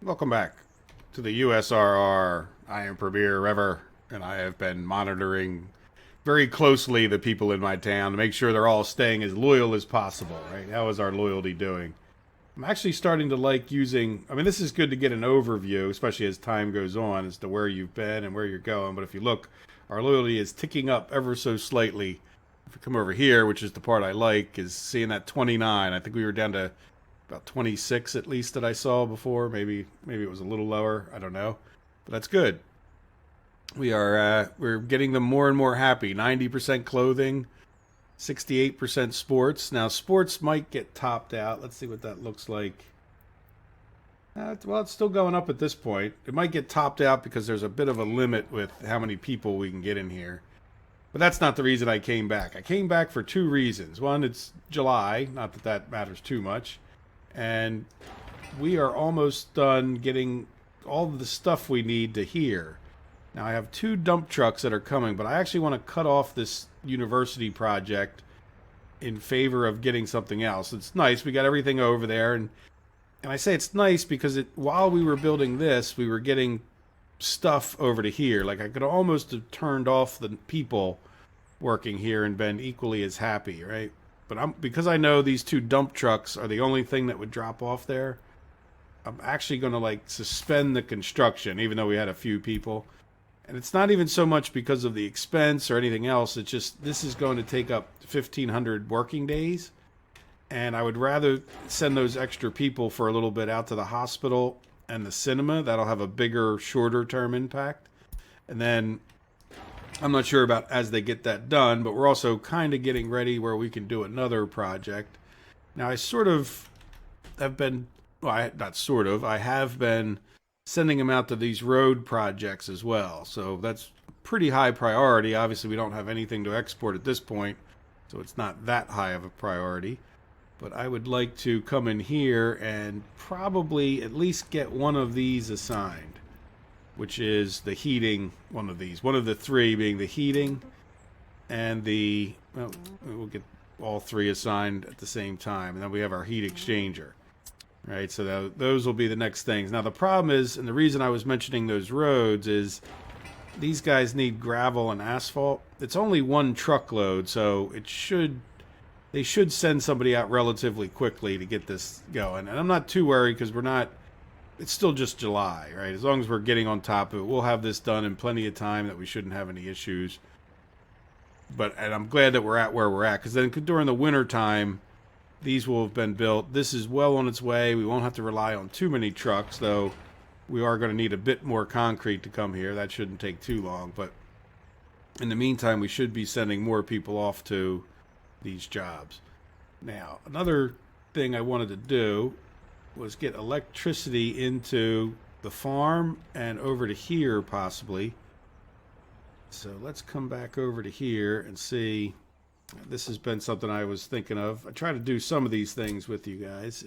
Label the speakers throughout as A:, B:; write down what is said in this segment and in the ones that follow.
A: Welcome back to the USRR. I am Premier Rever, and I have been monitoring very closely the people in my town to make sure they're all staying as loyal as possible, right? How is our loyalty doing? I'm actually starting to like using, I mean, this is good to get an overview, especially as time goes on, as to where you've been and where you're going. But if you look, our loyalty is ticking up ever so slightly. If you come over here, which is the part I like, is seeing that 29. I think we were down to about 26 at least that I saw before. Maybe it was a little lower. I don't know, but that's good. We're getting them more and more happy. 90% clothing, 68% sports. Now sports might get topped out. Let's see what that looks like. Well, it's still going up at this point. It might get topped out because there's a bit of a limit with how many people we can get in here. But that's not the reason I came back. I came back for two reasons. One, it's July. Not that that matters too much. And we are almost done getting all of the stuff we need to here. Now I have two dump trucks that are coming, but I actually want to cut off this university project in favor of getting something else. It's nice. We got everything over there, and I say it's nice because while we were building this, we were getting stuff over to here. Like I could almost have turned off the people working here and been equally as happy, right? But because I know these two dump trucks are the only thing that would drop off there, I'm actually going to like suspend the construction, even though we had a few people. And it's not even so much because of the expense or anything else. It's just this is going to take up 1,500 working days. And I would rather send those extra people for a little bit out to the hospital and the cinema. That'll have a bigger, shorter term impact. And then I'm not sure about as they get that done, but we're also kind of getting ready where we can do another project. Now, I sort of have been, well, not sort of, I have been sending them out to these road projects as well. So that's pretty high priority. Obviously, we don't have anything to export at this point, so it's not that high of a priority. But I would like to come in here and probably at least get one of these assigned, which is the heating, one of these. One of the three being the heating and the, well, we'll get all three assigned at the same time. And then we have our heat exchanger, right? So those will be the next things. Now the problem is, and the reason I was mentioning those roads is these guys need gravel and asphalt. It's only one truckload, so they should send somebody out relatively quickly to get this going. And I'm not too worried because it's still just July, right? As long as we're getting on top of it, we'll have this done in plenty of time that we shouldn't have any issues. And I'm glad that we're at where we're at, because then during the winter time, these will have been built. This is well on its way. We won't have to rely on too many trucks, though we are going to need a bit more concrete to come here. That shouldn't take too long. But in the meantime, we should be sending more people off to these jobs. Now, another thing I wanted to do was get electricity into the farm and over to here possibly. So let's come back over to here and see. This has been something I was thinking of. I try to do some of these things with you guys.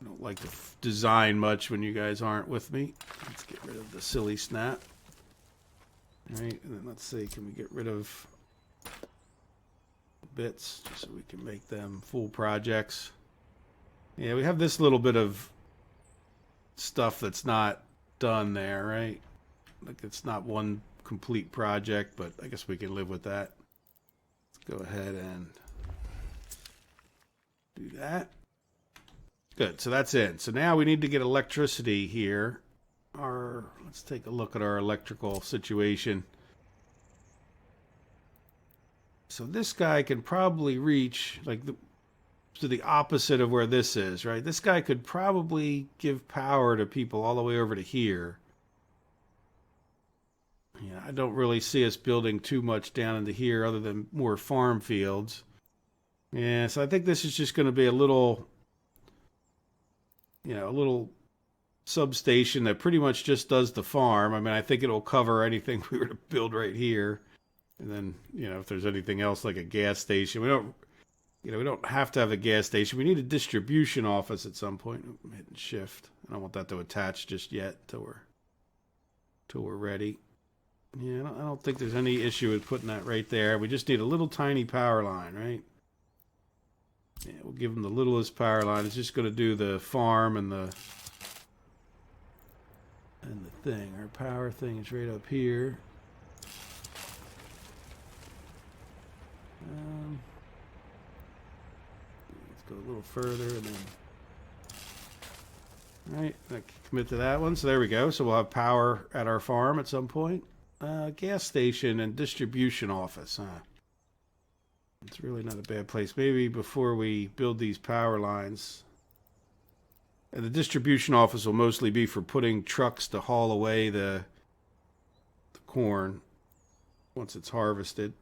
A: I don't like to design much when you guys aren't with me. Let's get rid of the silly snap. All right, and then let's see, can we get rid of bits just so we can make them full projects? Yeah, we have this little bit of stuff that's not done there, right? Like it's not one complete project, but I guess we can live with that. Let's go ahead and do that. Good, so that's it. So now we need to get electricity here. Let's take a look at our electrical situation. So this guy can probably reach to the opposite of where this is, right? This guy could probably give power to people all the way over to here. Yeah, I don't really see us building too much down into here other than more farm fields. Yeah, so I think this is just going to be a little substation that pretty much just does the farm. I mean, I think it'll cover anything we were to build right here. And then, if there's anything else like a gas station, we don't have to have a gas station. We need a distribution office at some point. I'm hitting shift. I don't want that to attach just yet till we're ready. Yeah, I don't think there's any issue with putting that right there. We just need a little tiny power line, right? Yeah, we'll give them the littlest power line. It's just going to do the farm and the thing. Our power thing is right up here. Let's go a little further and then... Alright, I can commit to that one. So there we go. So we'll have power at our farm at some point. Gas station and distribution office. It's really not a bad place. Maybe before we build these power lines... And the distribution office will mostly be for putting trucks to haul away the corn once it's harvested.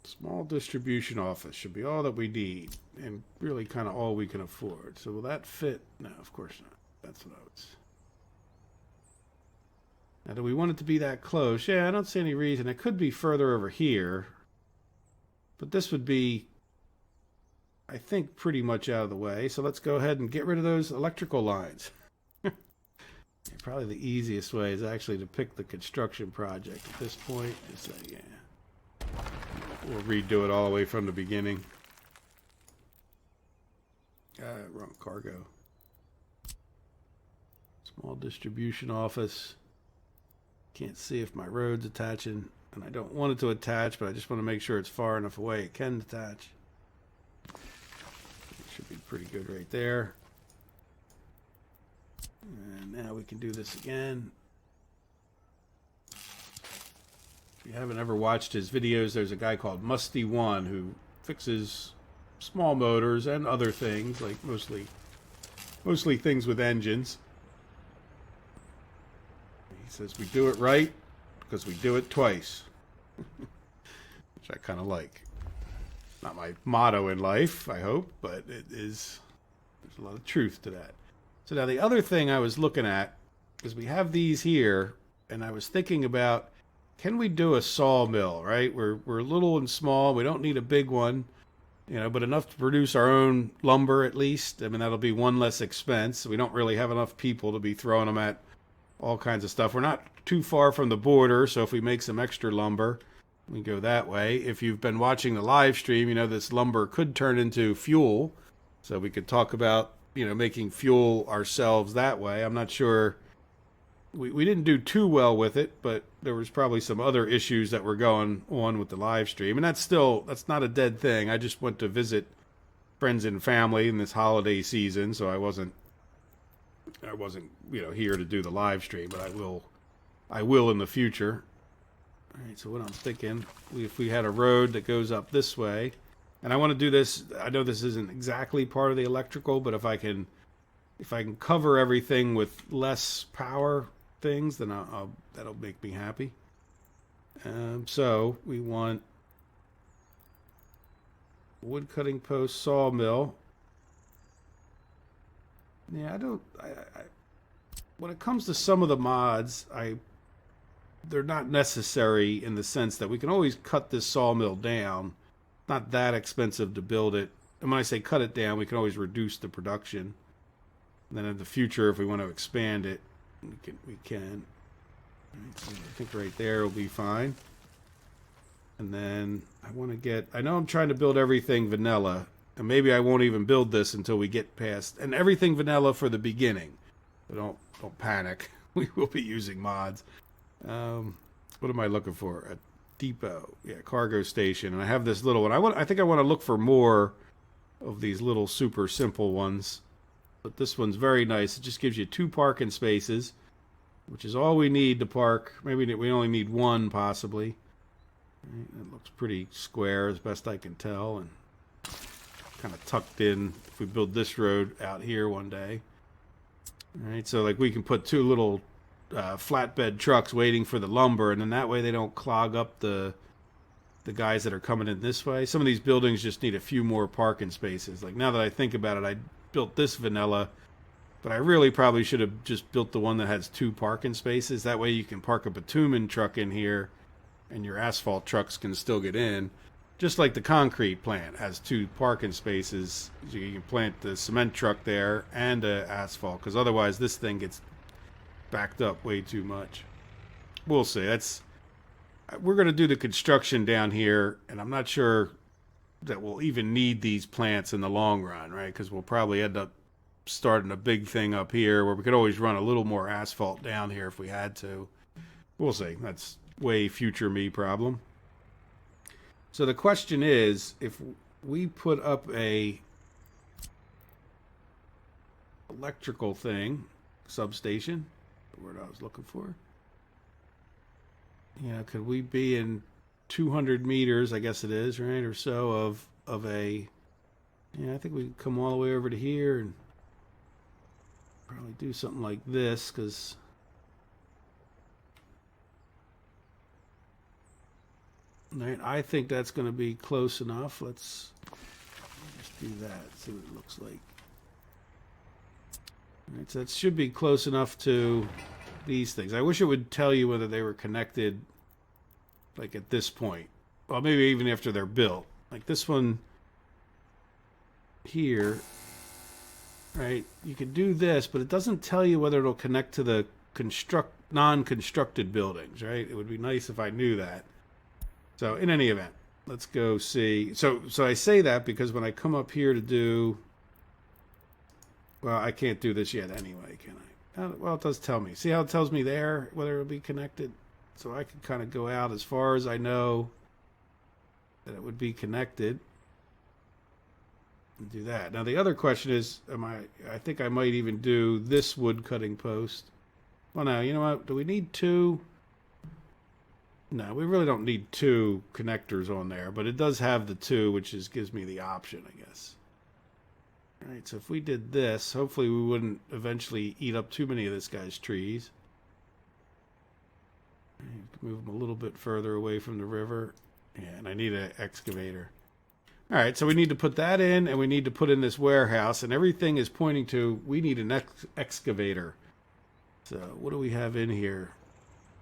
A: Small distribution office should be all that we need, and really kind of all we can afford. So will that fit? No, of course not. That's what I was... Now, do we want it to be that close? Yeah, I don't see any reason. It could be further over here. But this would be, I think, pretty much out of the way. So let's go ahead and get rid of those electrical lines. Probably the easiest way is actually to pick the construction project at this point. Just say, yeah. We'll redo it all the way from the beginning. Wrong cargo. Small distribution office. Can't see if my road's attaching, and I don't want it to attach, but I just want to make sure it's far enough away it can attach. It should be pretty good right there. And now we can do this again. If you haven't ever watched his videos, there's a guy called Musty1 who fixes small motors and other things, like mostly things with engines. He says we do it right because we do it twice, which I kind of like. Not my motto in life, I hope, but it is. There's a lot of truth to that. So now the other thing I was looking at is we have these here, and I was thinking about, can we do a sawmill? Right? We're little and small. We don't need a big one, but enough to produce our own lumber at least. I mean, that'll be one less expense. We don't really have enough people to be throwing them at all kinds of stuff. We're not too far from the border, so if we make some extra lumber, we go that way. If you've been watching the live stream, you know this lumber could turn into fuel, so we could talk about making fuel ourselves that way. I'm not sure. We didn't do too well with it, but there was probably some other issues that were going on with the live stream, and that's not a dead thing. I just went to visit friends and family in this holiday season, so I wasn't here to do the live stream, but I will in the future. All right, so what I'm thinking, if we had a road that goes up this way, and I want to do this, I know this isn't exactly part of the electrical, but if I can cover everything with less power things, then that'll make me happy. So we want wood cutting post, sawmill. Yeah, when it comes to some of the mods, they're not necessary in the sense that we can always cut this sawmill down. Not that expensive to build it. And when I say cut it down, we can always reduce the production. And then in the future, if we want to expand it, we can. So I think right there will be fine. And then I know I'm trying to build everything vanilla. And maybe I won't even build this until we get past, and everything vanilla for the beginning. So don't panic. We will be using mods. What am I looking for? A depot. Yeah, cargo station. And I have this little one. I think I want to look for more of these little super simple ones. But this one's very nice. It just gives you 2 parking spaces, which is all we need to park. Maybe we only need 1 possibly. Right, it looks pretty square as best I can tell, and kind of tucked in if we build this road out here one day. All right, so like we can put 2 little flatbed trucks waiting for the lumber, and then that way they don't clog up the guys that are coming in this way. Some of these buildings just need a few more parking spaces. Like now that I think about it, I built this vanilla, but I really probably should have just built the one that has 2 parking spaces. That way you can park a bitumen truck in here and your asphalt trucks can still get in. Just like the concrete plant has 2 parking spaces. You can plant the cement truck there and asphalt, because otherwise this thing gets backed up way too much. We'll see. We're going to do the construction down here, and I'm not sure that we'll even need these plants in the long run, right? Because we'll probably end up starting a big thing up here where we could always run a little more asphalt down here if we had to. We'll see. That's way future me problem. So the question is, if we put up a electrical thing, substation, the word I was looking for, could we be in 200 meters, I guess it is, right, or so of a, I think we could come all the way over to here and probably do something like this, because right, I think that's going to be close enough. Let's just do that, see what it looks like. All right, so that should be close enough to these things. I wish it would tell you whether they were connected, like at this point. Well, maybe even after they're built. Like this one here, right? You can do this, but it doesn't tell you whether it'll connect to the non-constructed buildings, right? It would be nice if I knew that. So in any event, let's go see. So I say that because when I come up here to do, well, I can't do this yet anyway, can I? Well, it does tell me. See how it tells me there whether it'll be connected? So I can kind of go out as far as I know that it would be connected and do that. Now the other question is, I think I might even do this wood cutting post. Well, now, you know what? Do we need two? No, we really don't need two connectors on there, but it does have the two, which gives me the option, I guess. All right, so if we did this, hopefully we wouldn't eventually eat up too many of this guy's trees. Move them a little bit further away from the river. Yeah, and I need an excavator. All right, so we need to put that in, and we need to put in this warehouse, and everything is pointing to we need an excavator. So what do we have in here?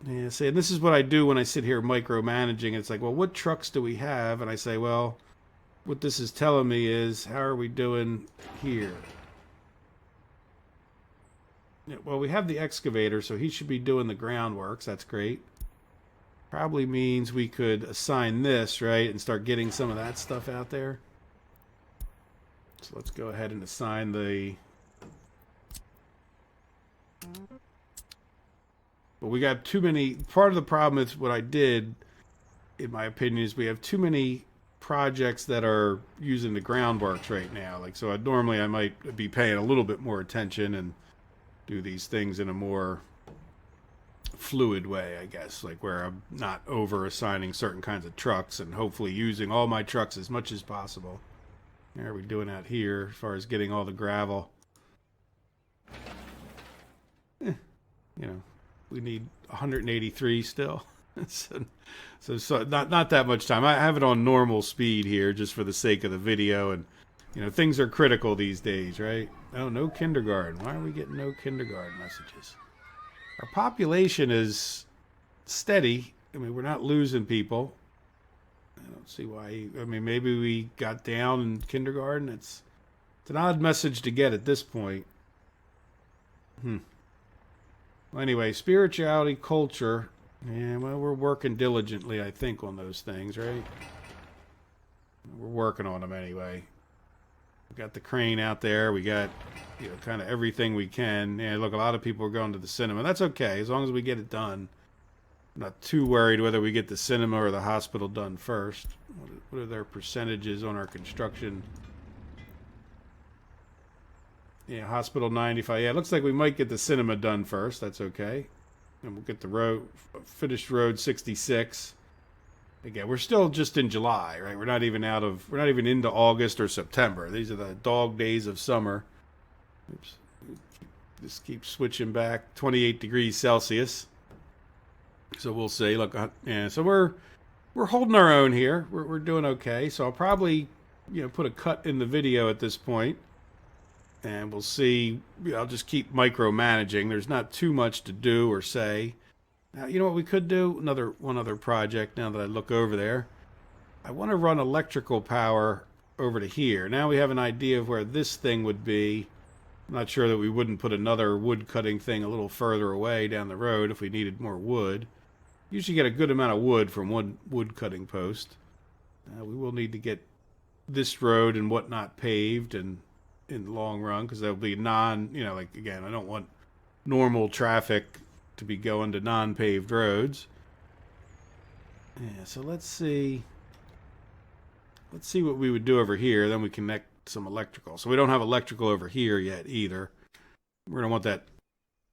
A: Yeah, see, and this is what I do when I sit here micromanaging. It's like, well, what trucks do we have? And I say, well, what this is telling me is, how are we doing here? Yeah, well, we have the excavator, so he should be doing the groundworks. That's great. Probably means we could assign this, right, and start getting some of that stuff out there. So let's go ahead and assign the... But we got too many. Part of the problem is what I did, in my opinion, is we have too many projects that are using the groundworks right now. Like, so normally I might be paying a little bit more attention and do these things in a more fluid way, I guess, like where I'm not over assigning certain kinds of trucks and hopefully using all my trucks as much as possible. How are we doing out here as far as getting all the gravel? We need 183 still. so not that much time. I have it on normal speed here just for the sake of the video, and things are critical these days, right? Oh, no kindergarten. Why are we getting no kindergarten messages? Our population is steady. I mean, we're not losing people. I don't see why. I mean, maybe we got down in kindergarten. It's an odd message to get at this point. Well, anyway, spirituality, culture. Yeah, well, we're working diligently, I think, on those things, right? We're working on them anyway. We got the crane out there. We got, kind of everything we can. Yeah, look, a lot of people are going to the cinema. That's okay, as long as we get it done. I'm not too worried whether we get the cinema or the hospital done first. What are their percentages on our construction? Yeah, hospital 95. Yeah, it looks like we might get the cinema done first. That's okay. And we'll get the finished road 66. Again, we're still just in July, right? We're not even into August or September. These are the dog days of summer. Oops. Just keep switching back. 28 degrees Celsius. So we'll see. Look, yeah. So we're holding our own here. We're doing okay. So I'll probably, put a cut in the video at this point. And we'll see. I'll just keep micromanaging. There's not too much to do or say. Now, you know what we could do? One other project now that I look over there. I want to run electrical power over to here. Now we have an idea of where this thing would be. I'm not sure that we wouldn't put another wood cutting thing a little further away down the road if we needed more wood. Usually get a good amount of wood from one wood cutting post. We will need to get this road and whatnot paved and in the long run, because there'll be like, again, I don't want normal traffic to be going to non-paved roads. Yeah, so let's see what we would do over here. Then we connect some electrical. So we don't have electrical over here yet either. We're gonna want that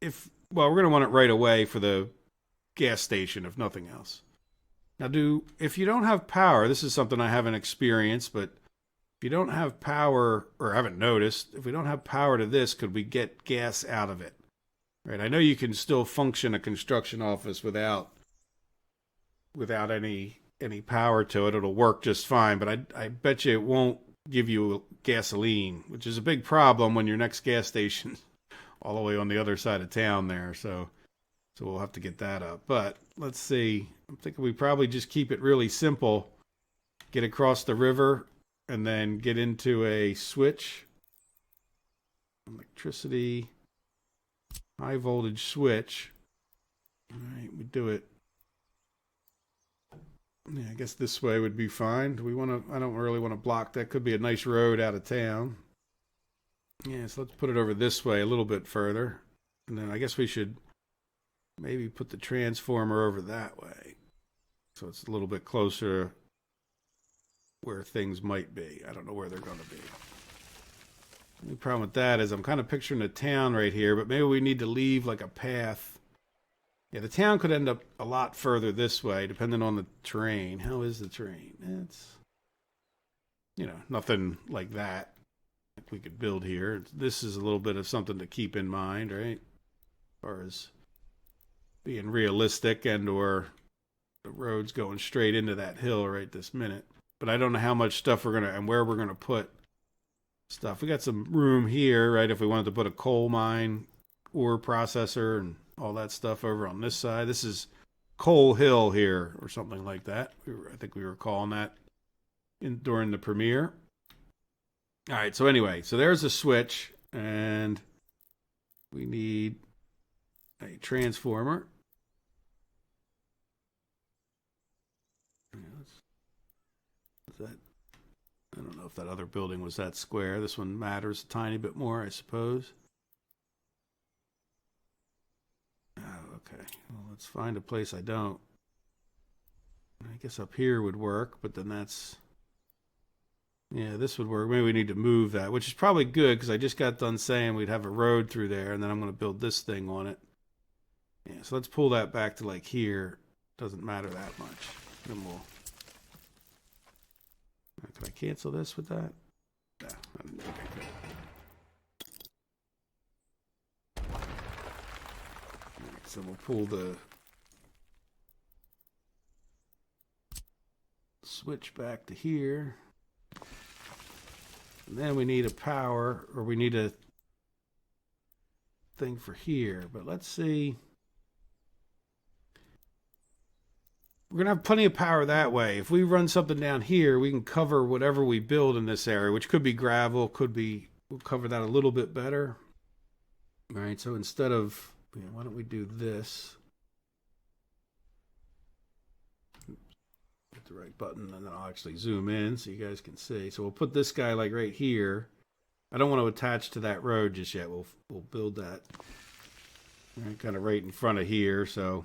A: we're gonna want it right away for the gas station, if nothing else. Now, if you don't have power, this is something I haven't experienced, but if you don't have power, or haven't noticed, if we don't have power to this, could we get gas out of it? Right? I know you can still function a construction office without any power to it. It'll work just fine, but I bet you it won't give you gasoline, which is a big problem when your next gas station's all the way on the other side of town there. So we'll have to get that up. But let's see. I'm thinking we probably just keep it really simple. Get across the river and then get into a switch. Electricity. High voltage switch. All right, we do it. Yeah, I guess this way would be fine. I don't really want to block that. Could be a nice road out of town. Yeah, so let's put it over this way a little bit further. And then I guess we should maybe put the transformer over that way. So it's a little bit closer where things might be. I don't know where they're going to be. The only problem with that is I'm kind of picturing a town right here, but maybe we need to leave like a path. Yeah, the town could end up a lot further this way, depending on the terrain. How is the terrain? It's, nothing like that we could build here. This is a little bit of something to keep in mind, right? As far as being realistic or the road's going straight into that hill right this minute. But I don't know how much stuff and where we're going to put stuff. We got some room here, right? If we wanted to put a coal mine, ore processor, and all that stuff over on this side. This is Coal Hill here, or something like that. I think we were calling that during the premiere. All right, so anyway, so there's a switch, and we need a transformer. I don't know if that other building was that square. This one matters a tiny bit more, I suppose. Oh, okay. Well, let's find a place I don't. I guess up here would work, but then yeah, this would work. Maybe we need to move that, which is probably good because I just got done saying we'd have a road through there, and then I'm going to build this thing on it. Yeah, so let's pull that back to like here. Doesn't matter that much. Then we'll... Can I cancel this with that? Yeah. Okay, good. Right, so we'll pull the switch back to here. And then we need a power, or we need a thing for here. But let's see. We're going to have plenty of power that way. If we run something down here, we can cover whatever we build in this area, which could be gravel, we'll cover that a little bit better. All right, so instead of, why don't we do this? Hit the right button, and then I'll actually zoom in so you guys can see. So we'll put this guy like right here. I don't want to attach to that road just yet. We'll build that kind of right in front of here, so...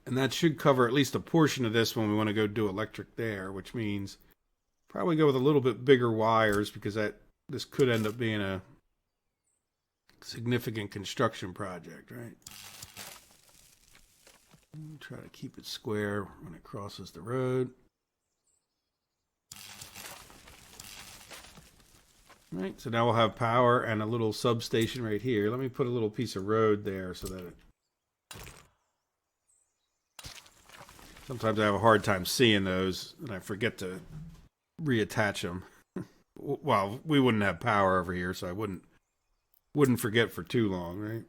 A: And that should cover at least a portion of this when we want to go do electric there, which means probably go with a little bit bigger wires because this could end up being a significant construction project, right? Try to keep it square when it crosses the road. Right, so now we'll have power and a little substation right here. Let me put a little piece of road there so that it... Sometimes I have a hard time seeing those, and I forget to reattach them. Well, we wouldn't have power over here, so I wouldn't forget for too long, right?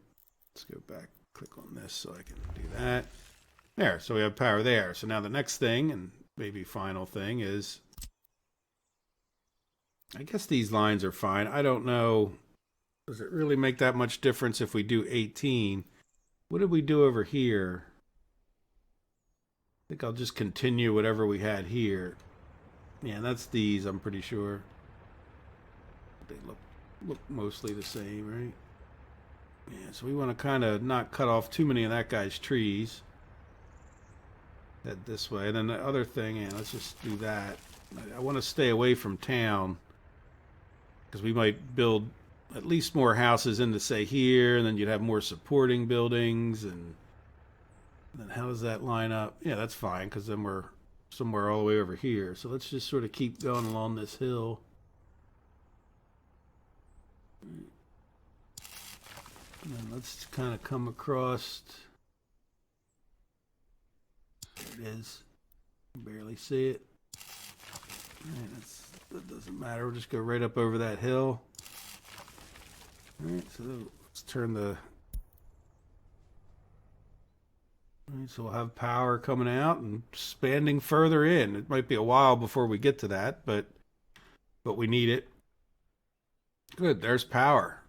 A: Let's go back, click on this so I can do that. There, so we have power there. So now the next thing, and maybe final thing, is... I guess these lines are fine. I don't know. Does it really make that much difference if we do 18? What did we do over here? I think I'll just continue whatever we had here. Yeah, that's these, I'm pretty sure. They look mostly the same, right? Yeah, so we want to kind of not cut off too many of that guy's trees. Head this way. And then the other thing, yeah, let's just do that. I want to stay away from town because we might build at least more houses into, say, here, and then you'd have more supporting buildings. And then how does that line up? Yeah, that's fine because then we're somewhere all the way over here. So let's just sort of keep going along this hill. And then let's kind of come across. There it is. Barely see it. Right, that doesn't matter. We'll just go right up over that hill. Alright, so let's turn the... Alright, so we'll have power coming out and expanding further in. It might be a while before we get to that, but we need it. Good, there's power.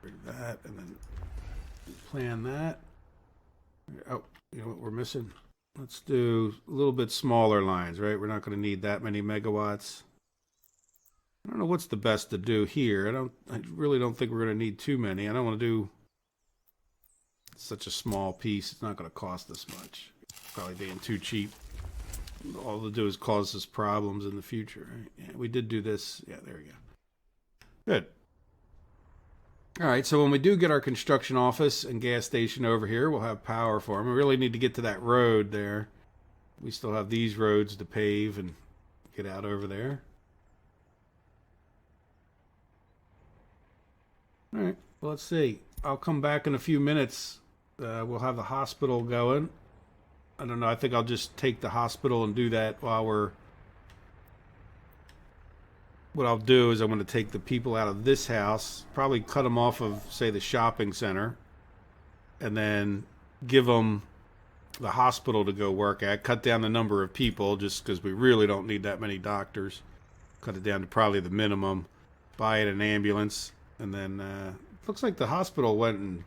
A: Bring that and then plan that. Oh, you know what we're missing? Let's do a little bit smaller lines, right? We're not going to need that many megawatts. I don't know what's the best to do here. I really don't think we're going to need too many. I don't want to do such a small piece. It's not going to cost us much. Probably being too cheap. All to do is cause us problems in the future, right? Yeah, we did do this. Yeah, there we go. Good. All right, so when we do get our construction office and gas station over here, we'll have power for them. We really need to get to that road there. We still have these roads to pave and get out over there. All right, well, let's see. I'll come back in a few minutes. We'll have the hospital going. I don't know. I think I'll just take the hospital and do that while we're... What I'll do is I'm going to take the people out of this house, probably cut them off of, say, the shopping center, and then give them the hospital to go work at. Cut down the number of people just because we really don't need that many doctors. Cut it down to probably the minimum. Buy it an ambulance. And then looks like the hospital went and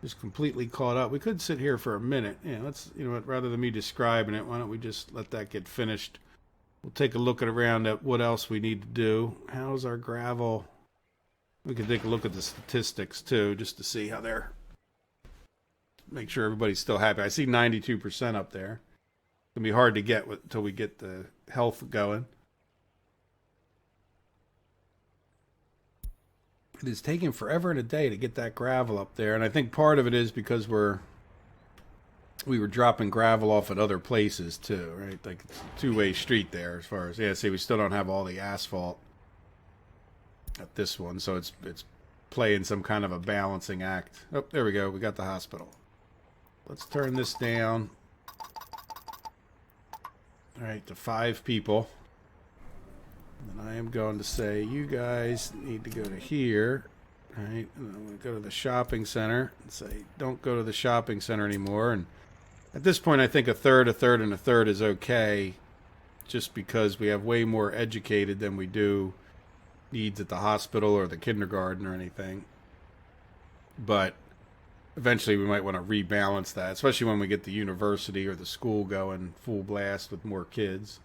A: just completely caught up. We could sit here for a minute. Yeah, let's, you know what, rather than me describing it, why don't we just let that get finished? We'll take a look around at what else we need to do. How's our gravel? We can take a look at the statistics too, just to see how they're... Make sure everybody's still happy. I see 92% up there. It's going to be hard to get until we get the health going. It is taking forever and a day to get that gravel up there, and I think part of it is because we were dropping gravel off at other places too, right? Like it's a two-way street there as far as... Yeah, see, we still don't have all the asphalt at this one, so it's playing some kind of a balancing act. Oh, there we go. We got the hospital. Let's turn this down. All right, to 5 people. And I am going to say, you guys need to go to here, right? And I'm going to go to the shopping center and say, don't go to the shopping center anymore. And at this point, I think a third, and a third is okay, just because we have way more educated than we do needs at the hospital or the kindergarten or anything. But eventually we might want to rebalance that, especially when we get the university or the school going full blast with more kids.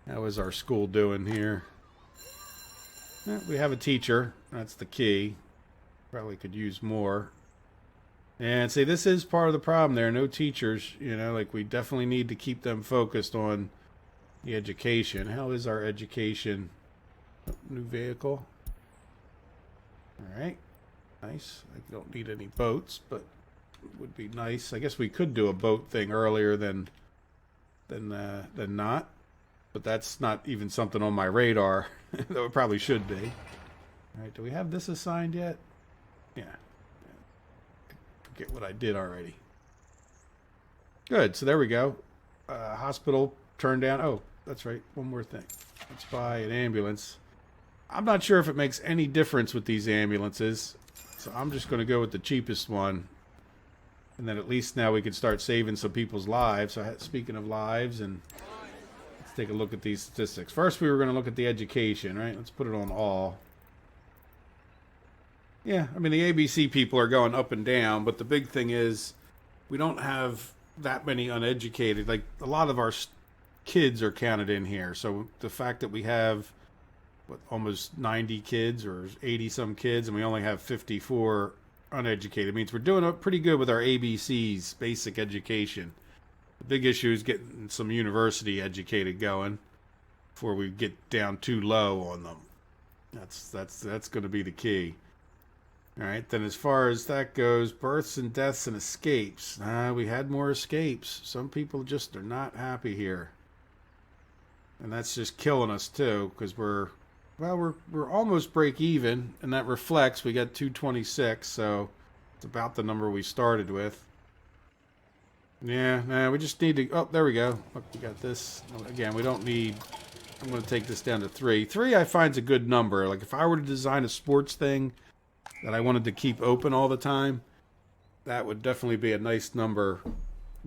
A: How is our school doing here? We have a teacher. That's the key. Probably could use more. And see, this is part of the problem there. No teachers, you know, like we definitely need to keep them focused on the education. How is our education? Oh, new vehicle. All right. Nice. I don't need any boats, but it would be nice. I guess we could do a boat thing earlier than not. But that's not even something on my radar. That it probably should be. All right, do we have this assigned yet? Yeah. Forget what I did already. Good, so there we go. Hospital turned down. Oh, that's right, one more thing. Let's buy an ambulance. I'm not sure if it makes any difference with these ambulances, so I'm just going to go with the cheapest one. And then at least now we can start saving some people's lives. So speaking of lives, and let's take a look at these statistics. First, we were going to look at the education, right? Let's put it on all. Yeah, I mean, the ABC people are going up and down, but the big thing is we don't have that many uneducated. Like, a lot of our kids are counted in here. So the fact that we have almost 90 kids or 80 some kids and we only have 54 uneducated means we're doing pretty good with our ABCs, basic education. The big issue is getting some university educated going before we get down too low on them. That's going to be the key. All right, then as far as that goes, births and deaths and escapes. We had more escapes. Some people just are not happy here. And that's just killing us too, because we're almost break even, and that reflects we got 226, so it's about the number we started with. Yeah, we just need to. Oh, there we go. Look, we got this again. We don't need. I'm going to take this down to 3. 3 I find is a good number. Like if I were to design a sports thing that I wanted to keep open all the time, that would definitely be a nice number,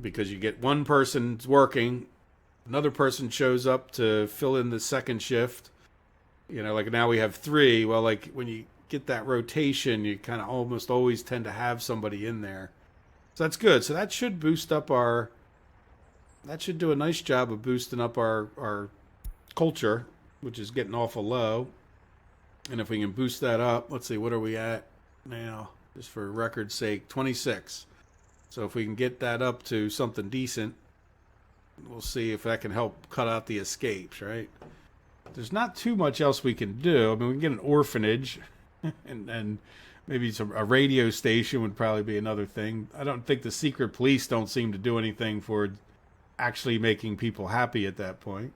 A: because you get one person's working, another person shows up to fill in the second shift. You know, like now we have 3. Well, like when you get that rotation, you kind of almost always tend to have somebody in there. So that's good. So that should boost up that should do a nice job of boosting up our culture, which is getting awful low. And if we can boost that up, let's see, what are we at now? Just for record's sake, 26. So if we can get that up to something decent, we'll see if that can help cut out the escapes, right? There's not too much else we can do. I mean, we can get an orphanage, and maybe a radio station would probably be another thing. I don't think the secret police don't seem to do anything for actually making people happy at that point.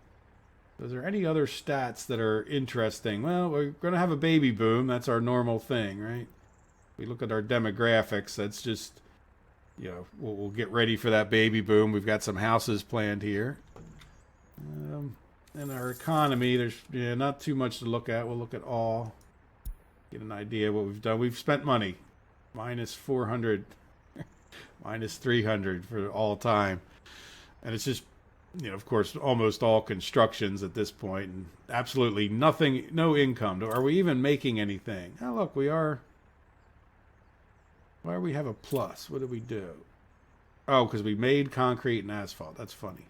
A: Is there any other stats that are interesting? Well, we're going to have a baby boom. That's our normal thing, right? We look at our demographics. That's just, you know, we'll get ready for that baby boom. We've got some houses planned here. And our economy, there's not too much to look at. We'll look at all, get an idea of what we've done. We've spent money, minus 400, minus 300 for all time. And it's just, you know, of course, almost all constructions at this point, and absolutely nothing, no income. Are we even making anything? Oh, look, we are. Why do we have a plus? What did we do? Oh, because we made concrete and asphalt. That's funny.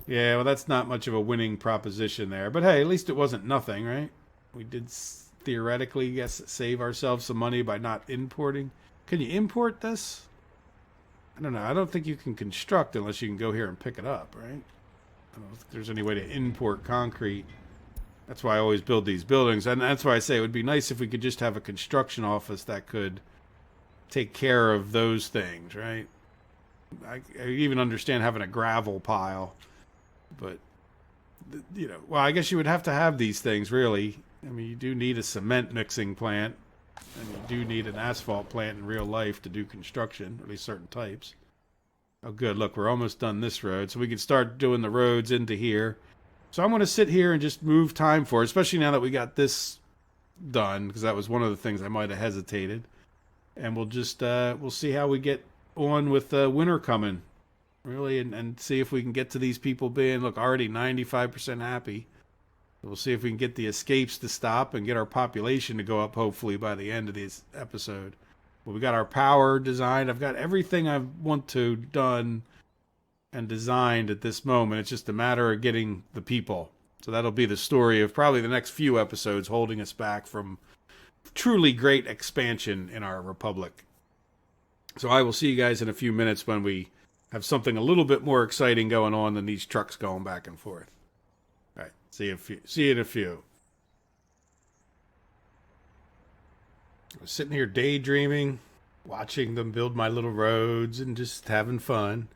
A: Yeah, well, that's not much of a winning proposition there. But hey, at least it wasn't nothing, right? We did theoretically, guess, save ourselves some money by not importing. Can you import this? I don't know. I don't think you can construct unless you can go here and pick it up, right? I don't know if there's any way to import concrete. That's why I always build these buildings. And that's why I say it would be nice if we could just have a construction office that could take care of those things, right? I even understand having a gravel pile. But, you know, well, I guess you would have to have these things, really. I mean, you do need a cement mixing plant. And you do need an asphalt plant in real life to do construction, at least certain types. Oh, good. Look, we're almost done this road. So we can start doing the roads into here. So I'm going to sit here and just move time for it, especially now that we got this done, because that was one of the things I might have hesitated. And we'll just, we'll see how we get on with winter coming, really, and see if we can get to these people being, look, already 95% happy. We'll see if we can get the escapes to stop and get our population to go up, hopefully, by the end of this episode. Well, we got our power designed. I've got everything I want to done and designed at this moment. It's just a matter of getting the people. So that'll be the story of probably the next few episodes, holding us back from truly great expansion in our republic. So I will see you guys in a few minutes when we have something a little bit more exciting going on than these trucks going back and forth. All right, see you in a few. I was sitting here daydreaming, watching them build my little roads and just having fun.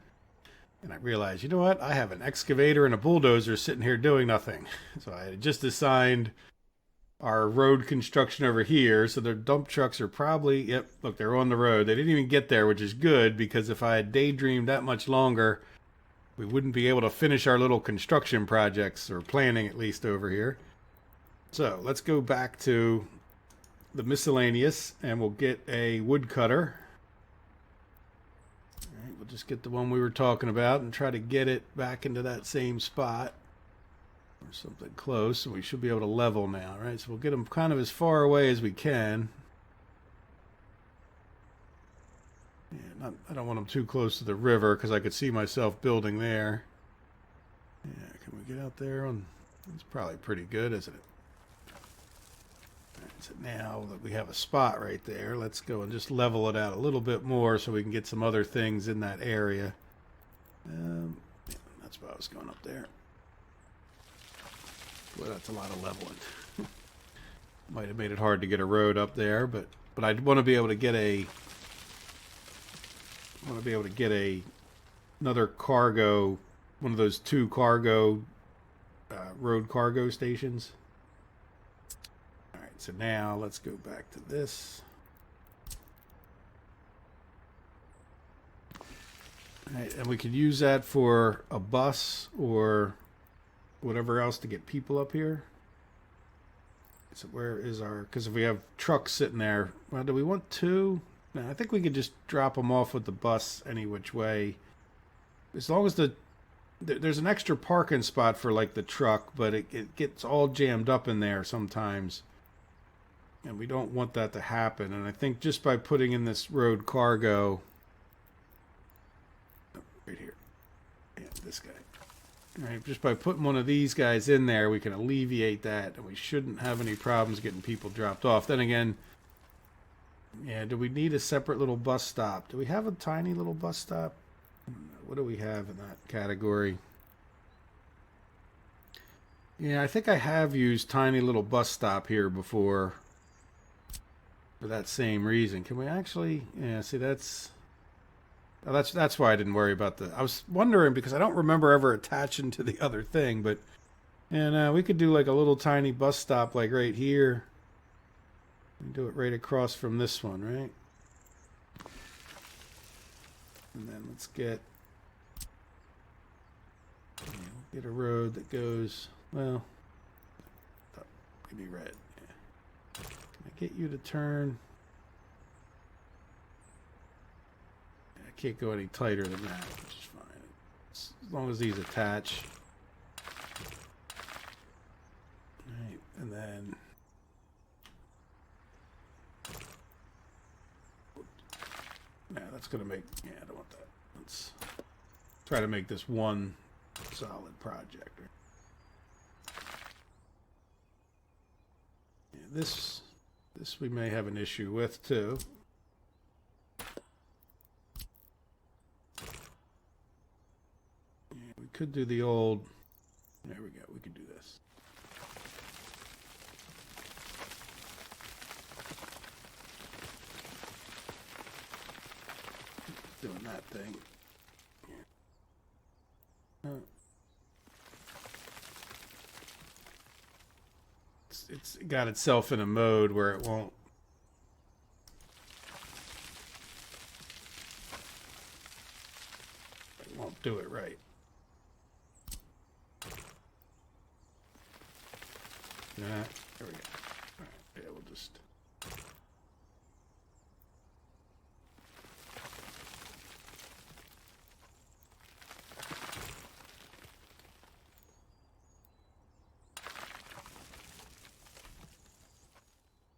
A: And I realized, you know what? I have an excavator and a bulldozer sitting here doing nothing. So I had just assigned our road construction over here. So their dump trucks are probably, yep, look, they're on the road. They didn't even get there, which is good, because if I had daydreamed that much longer, we wouldn't be able to finish our little construction projects, or planning at least, over here. So let's go back to the miscellaneous, and we'll get a woodcutter. All right, we'll just get the one we were talking about and try to get it back into that same spot or something close, and we should be able to level now, right? So we'll get them kind of as far away as we can. Yeah, I don't want them too close to the river, because I could see myself building there. Yeah, we get out there on... It's probably pretty good, isn't it? All right, so now that we have a spot right there, let's go and just level it out a little bit more so we can get some other things in that area. Yeah, that's why I was going up there. Well, that's a lot of leveling. Might have made it hard to get a road up there, but I'd want to be able to get another cargo, one of those 2 cargo road cargo stations. All right, so now let's go back to this. All right, and we could use that for a bus or whatever else to get people up here. So where is our... Because if we have trucks sitting there... Well, do we want 2? No, I think we could just drop them off with the bus any which way. As long as there's an extra parking spot for, like, the truck, but it gets all jammed up in there sometimes. And we don't want that to happen. And I think just by putting in this road cargo... Right here. Yeah, this guy. All right, just by putting one of these guys in there, we can alleviate that, and we shouldn't have any problems getting people dropped off. Then again, yeah, do we need a separate little bus stop? Do we have a tiny little bus stop? What do we have in that category? Yeah, I think I have used tiny little bus stop here before for that same reason. Can we actually... Yeah, see, that's... Oh, that's why I didn't worry about I was wondering because I don't remember ever attaching to the other thing, but and we could do like a little tiny bus stop like right here. And do it right across from this one, right? And then let's get a road that goes, well, maybe red. Yeah. Can I get you to turn? Can't go any tighter than that, which is fine. As long as these attach. Alright, and then yeah, that's gonna make I don't want that. Let's try to make this one solid project. Yeah, this we may have an issue with too. Could do the old... There we go. We could do this. Doing that thing. Yeah. It's got itself in a mode where it won't do it right. There we go. All right, yeah, we'll just...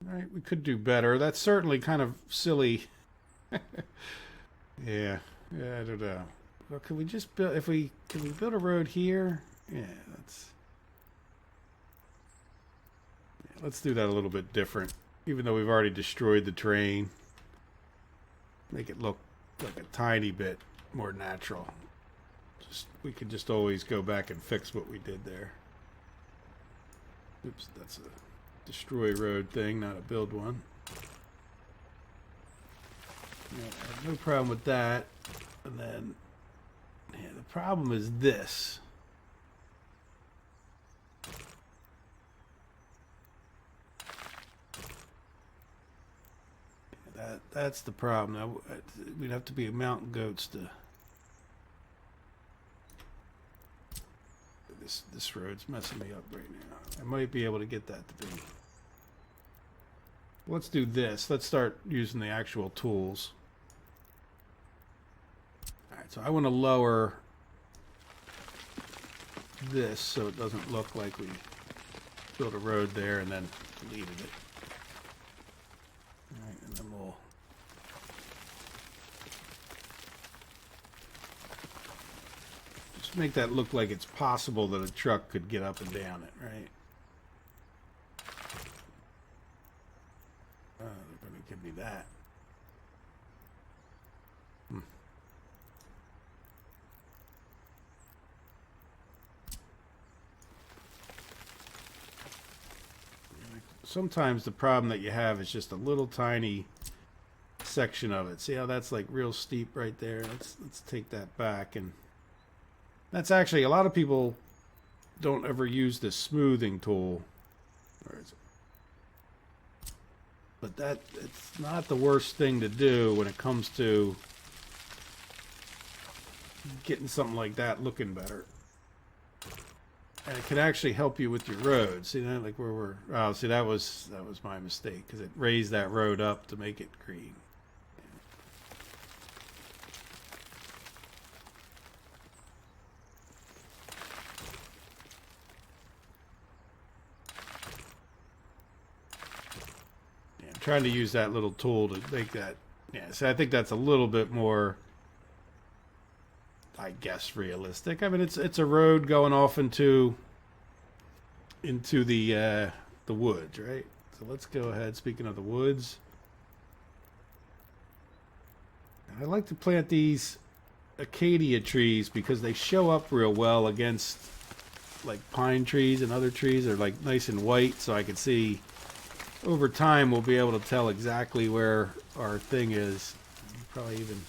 A: All right, we could do better. That's certainly kind of silly. Yeah, I don't know. Well, can we just build... Can we build a road here? Yeah, that's... Let's do that a little bit different, even though we've already destroyed the train. Make it look like a tiny bit more natural. We can just always go back and fix what we did there. Oops, that's a destroy road thing, not a build one. Yeah, I have no problem with that. And then, yeah, the problem is this. That's the problem. Now, we'd have to be mountain goats to... This road's messing me up right now. I might be able to get that to be... Let's do this. Let's start using the actual tools. Alright, so I want to lower this so it doesn't look like we built a road there and then deleted it. Alright, and then we'll... Just make that look like it's possible that a truck could get up and down it, right? They're going to give me that. Sometimes the problem that you have is just a little tiny section of it. See how that's like real steep right there? Let's take that back. And that's actually, a lot of people don't ever use the smoothing tool. Where is it? But it's not the worst thing to do when it comes to getting something like that looking better. And it can actually help you with your road. See that, like where we're. Oh, see that was my mistake because it raised that road up to make it green. Yeah, I'm trying to use that little tool to make that. Yeah, so I think that's a little bit more, I guess, realistic. I mean, it's a road going off into the woods, right? So let's go ahead. Speaking of the woods, I like to plant these acacia trees because they show up real well against like pine trees and other trees. They're like nice and white, so I can see over time we'll be able to tell exactly where our thing is. Probably even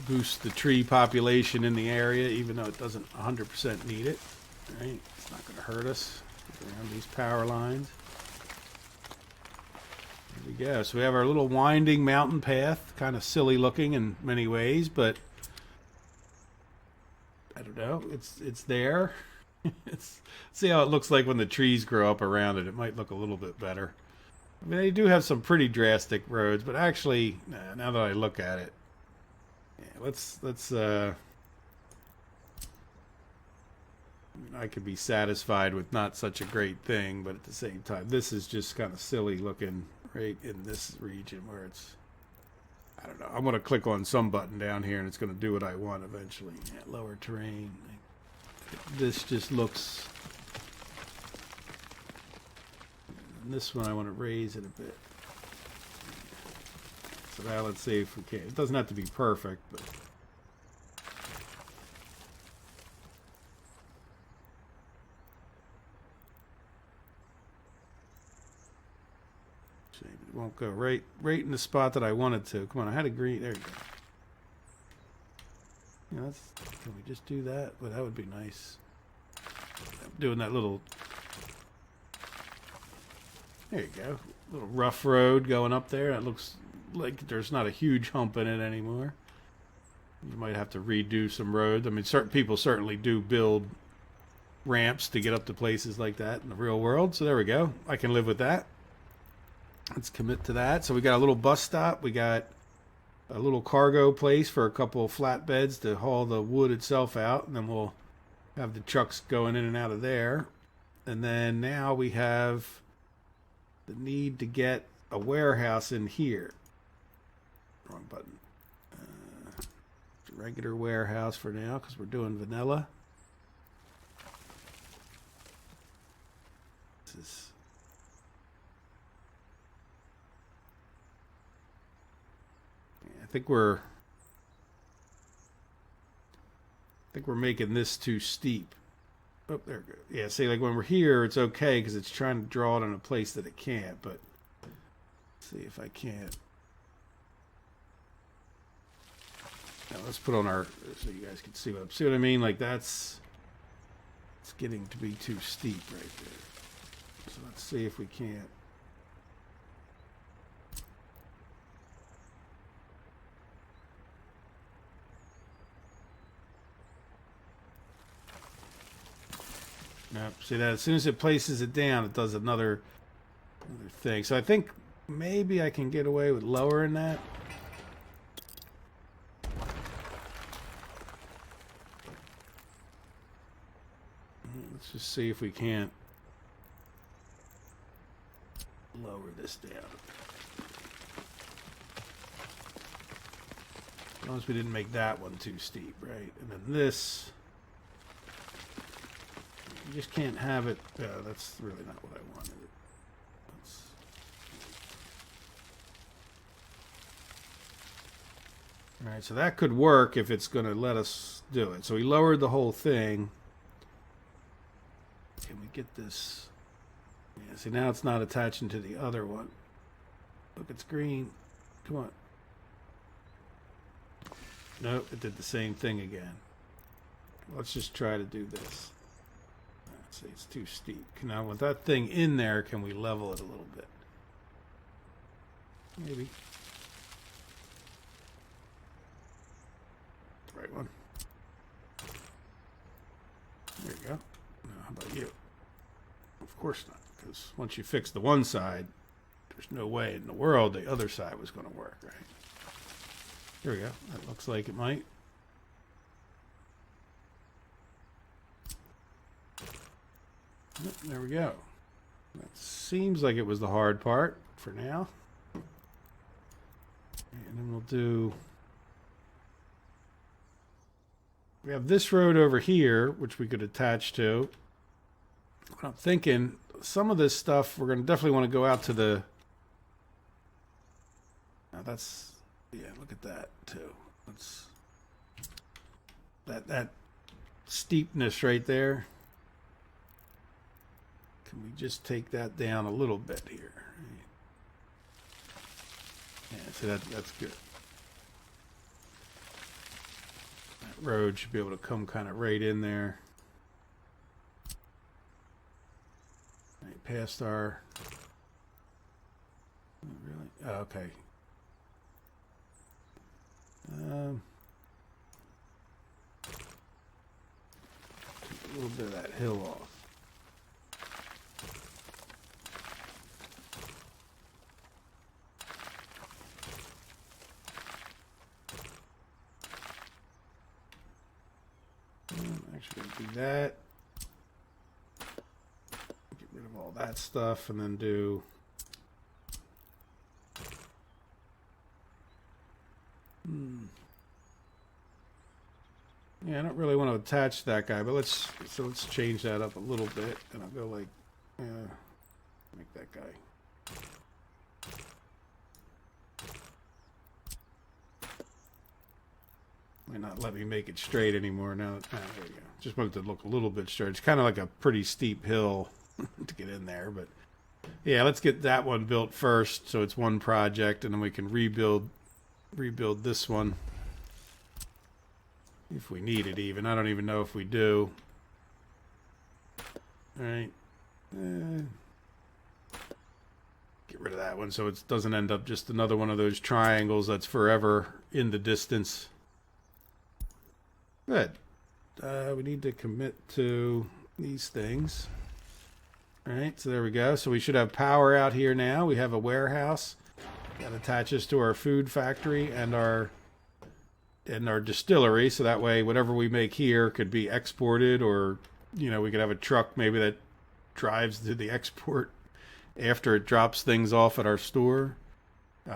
A: boost the tree population in the area, even though it doesn't 100% need it. Right? It's not going to hurt us around these power lines. There we go. So we have our little winding mountain path, kind of silly looking in many ways, but I don't know. It's there. See how it looks like when the trees grow up around it. It might look a little bit better. I mean, they do have some pretty drastic roads, but actually, now that I look at it, yeah, let's I could be satisfied with not such a great thing, but at the same time, this is just kind of silly looking right in this region where it's, I don't know. I'm going to click on some button down here and it's going to do what I want eventually. Yeah, lower terrain. This just looks, and this one I want to raise it a bit. So now let's see if we can. It doesn't have to be perfect, but it won't go right in the spot that I wanted to. Come on, I had a green. There you go. Yeah, can we just do that? Well, that would be nice. I'm doing that little. There you go. Little rough road going up there. It looks like there's not a huge hump in it anymore. You might have to redo some roads. I mean, certain people certainly do build ramps to get up to places like that in the real world. So there we go. I can live with that. Let's commit to that. So we got a little bus stop. We got a little cargo place for a couple of flatbeds to haul the wood itself out. And then we'll have the trucks going in and out of there. And then now we have the need to get a warehouse in here. Wrong button. Regular warehouse for now because we're doing vanilla. This is. I think we're making this too steep. Oh, there we go. Yeah, see, like when we're here, it's okay because it's trying to draw it in a place that it can't. But let's see if I can't. Now let's put on our, so you guys can see what I mean. Like it's getting to be too steep right there. So let's see if we can't. Yep. See that as soon as it places it down, it does another thing. So I think maybe I can get away with lowering that. Let's just see if we can't lower this down. long as we didn't make that one too steep, right? And then this, you just can't have it. That's really not what I wanted. All right, so that could work if it's going to let us do it. So we lowered the whole thing. Can we get this? Yeah, see, now it's not attaching to the other one. Look, it's green. Come on. Nope, it did the same thing again. Let's just try to do this. Let's see, it's too steep. Now, with that thing in there, can we level it a little bit? Maybe. Right one. There you go. Now, how about you? Of course not, because once you fix the one side, there's no way in the world the other side was going to work, right? Here we go. That looks like it might. Yep, there we go. That seems like it was the hard part for now. And then we'll do... We have this road over here, which we could attach to. I'm thinking some of this stuff, we're going to definitely want to go out to the... Now that's... Yeah, look at that, too. That's... That steepness right there. Can we just take that down a little bit here? Yeah, so that's good. Road should be able to come kind of right in there. Right past our... Really? Oh, okay. Take a little bit of that hill off. Actually, do that. Get rid of all that stuff, and then do. Yeah, I don't really want to attach that guy, but let's change that up a little bit, and I'll go like, make that guy. Might not let me make it straight anymore now. There we go. Just want it to look a little bit straight. It's kind of like a pretty steep hill to get in there, but yeah, let's get that one built first, so it's one project, and then we can rebuild this one if we need it. Even I don't even know if we do. All right, get rid of that one so it doesn't end up just another one of those triangles that's forever in the distance. Good. We need to commit to these things. All right, so there we go. So we should have power out here now. We have a warehouse that attaches to our food factory and our distillery. So that way, whatever we make here could be exported, or we could have a truck maybe that drives to the export after it drops things off at our store.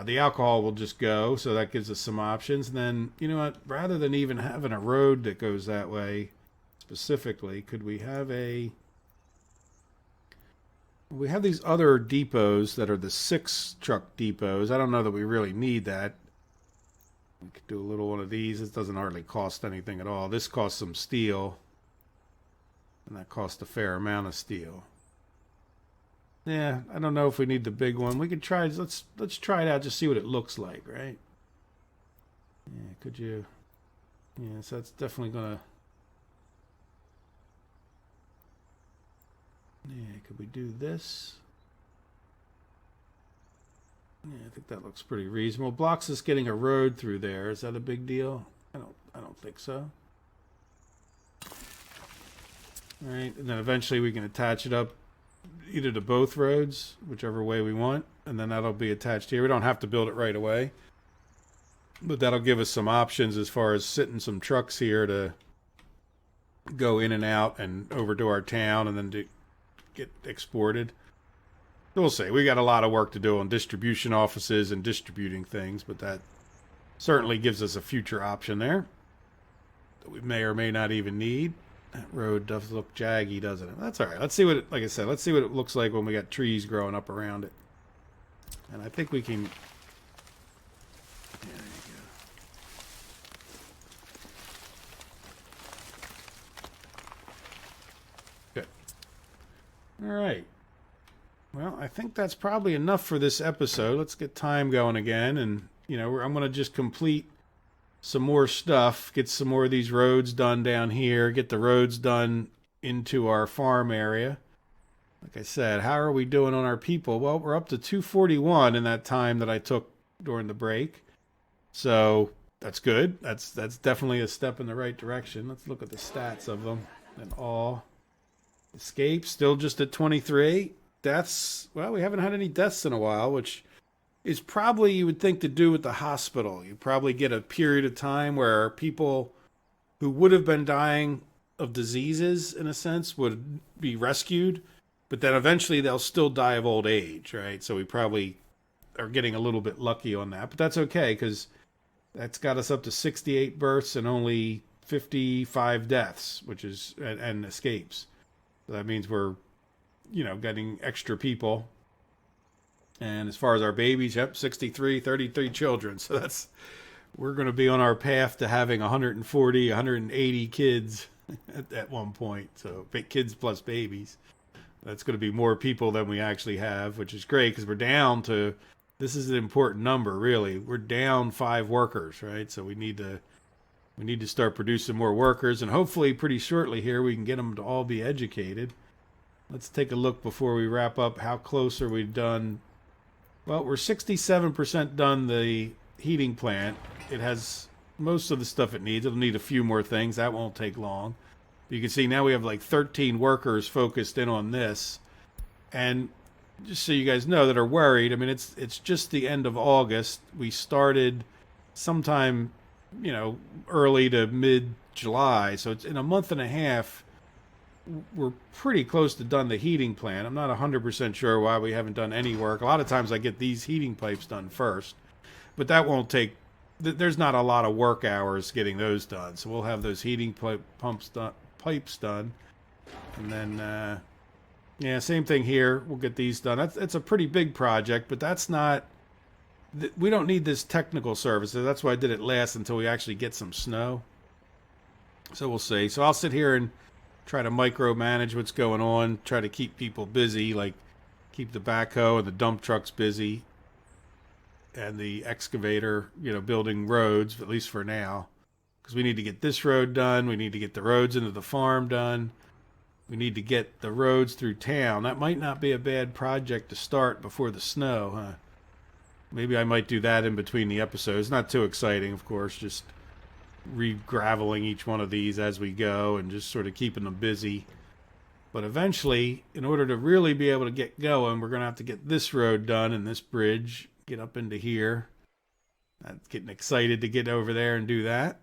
A: The alcohol will just go, so that gives us some options. And then, you know what, rather than even having a road that goes that way specifically, could we have we have these other depots that are the 6 truck depots. I don't know that we really need that. We could do a little one of these. This doesn't hardly cost anything at all. This costs some steel, and that costs a fair amount of steel. Yeah, I don't know if we need the big one. We could try. Let's try it out. Just see what it looks like, right? Yeah, could you? Yeah, so that's definitely gonna. Yeah, could we do this? Yeah, I think that looks pretty reasonable. Blocks us getting a road through there. Is that a big deal? I don't think so. All right, and then eventually we can attach it up either to both roads, whichever way we want, and then that'll be attached here. We don't have to build it right away, but that'll give us some options as far as sitting some trucks here to go in and out and over to our town and then to get exported. We'll see. We got a lot of work to do on distribution offices and distributing things, but that certainly gives us a future option there that we may or may not even need. That road does look jaggy, doesn't it? That's all right. Let's see what it, like I said, let's see what it looks like when we got trees growing up around it. And I think we can. There you go. Good. All right. Well, I think that's probably enough for this episode. Let's get time going again, and I'm going to just complete some more stuff, get some more of these roads done down here, get the roads done into our farm area. Like I said, how are we doing on our people? Well, we're up to 241 in that time that I took during the break. So that's good. That's definitely a step in the right direction. Let's look at the stats of them. And all escapes, still just at 23. Deaths, well, we haven't had any deaths in a while, which is probably, you would think, to do with the hospital. You probably get a period of time where people who would have been dying of diseases, in a sense, would be rescued, but then eventually they'll still die of old age, right? So we probably are getting a little bit lucky on that, but that's okay, because that's got us up to 68 births and only 55 deaths, which is, and escapes. So that means we're, getting extra people. And as far as our babies, 63, 33 children. So we're going to be on our path to having 140, 180 kids at one point. So kids plus babies. That's going to be more people than we actually have, which is great because we're down to, this is an important number, really. We're down 5 workers, right? So we need to start producing more workers, and hopefully pretty shortly here we can get them to all be educated. Let's take a look before we wrap up. How close are we done? Well, we're 67% done the heating plant. It has most of the stuff it needs. It'll need a few more things. That won't take long. You can see now we have like 13 workers focused in on this. And just so you guys know that are worried, I mean, it's just the end of August. We started sometime, early to mid-July. So it's in a month and a half. We're pretty close to done the heating plant. I'm not 100% sure why we haven't done any work. A lot of times I get these heating pipes done first, but that won't take, there's not a lot of work hours getting those done. So we'll have those heating pipes done. And then, same thing here. We'll get these done. It's a pretty big project, but that's not, we don't need this technical services. That's why I did it last until we actually get some snow. So we'll see. So I'll sit here and try to micromanage what's going on, try to keep people busy, like keep the backhoe and the dump trucks busy and the excavator, building roads, at least for now, because we need to get this road done. We need to get the roads into the farm done. We need to get the roads through town. That might not be a bad project to start before the snow, huh? Maybe I might do that in between the episodes. Not too exciting, of course, just re-graveling each one of these as we go and just sort of keeping them busy. But eventually, in order to really be able to get going, we're going to have to get this road done and this bridge, get up into here. I'm getting excited to get over there and do that.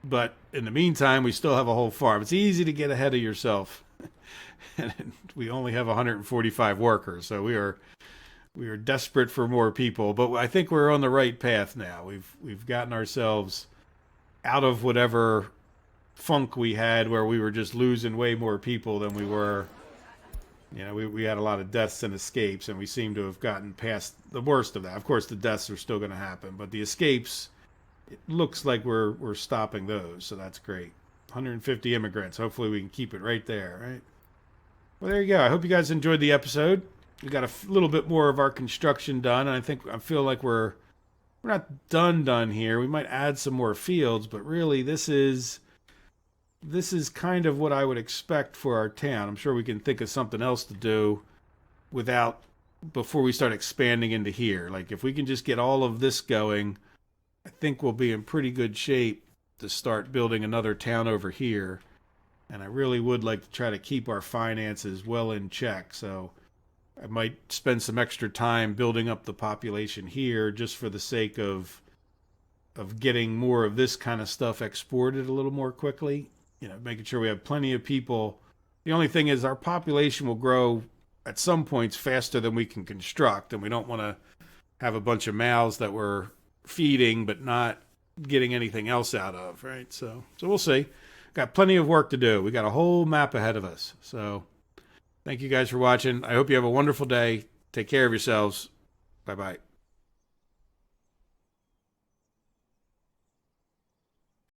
A: But in the meantime, we still have a whole farm. It's easy to get ahead of yourself. And we only have 145 workers, so we are desperate for more people, but I think we're on the right path now. We've gotten ourselves out of whatever funk we had where we were just losing way more people than we were. We had a lot of deaths and escapes, and we seem to have gotten past the worst of that. Of course, the deaths are still going to happen, but the escapes, it looks like we're stopping those, so that's great. 150 immigrants. Hopefully we can keep it right there, right? Well, there you go. I hope you guys enjoyed the episode. We got a little bit more of our construction done, and I feel like we're not done here. We might add some more fields, but really this is kind of what I would expect for our town. I'm sure we can think of something else to do before we start expanding into here. Like if we can just get all of this going, I think we'll be in pretty good shape to start building another town over here. And I really would like to try to keep our finances well in check. So I might spend some extra time building up the population here just for the sake of getting more of this kind of stuff exported a little more quickly. Making sure we have plenty of people. The only thing is our population will grow at some points faster than we can construct, and we don't want to have a bunch of mouths that we're feeding, but not getting anything else out of, right? So we'll see. Got plenty of work to do. We got a whole map ahead of us. So thank you guys for watching. I hope you have a wonderful day. Take care of yourselves. Bye-bye.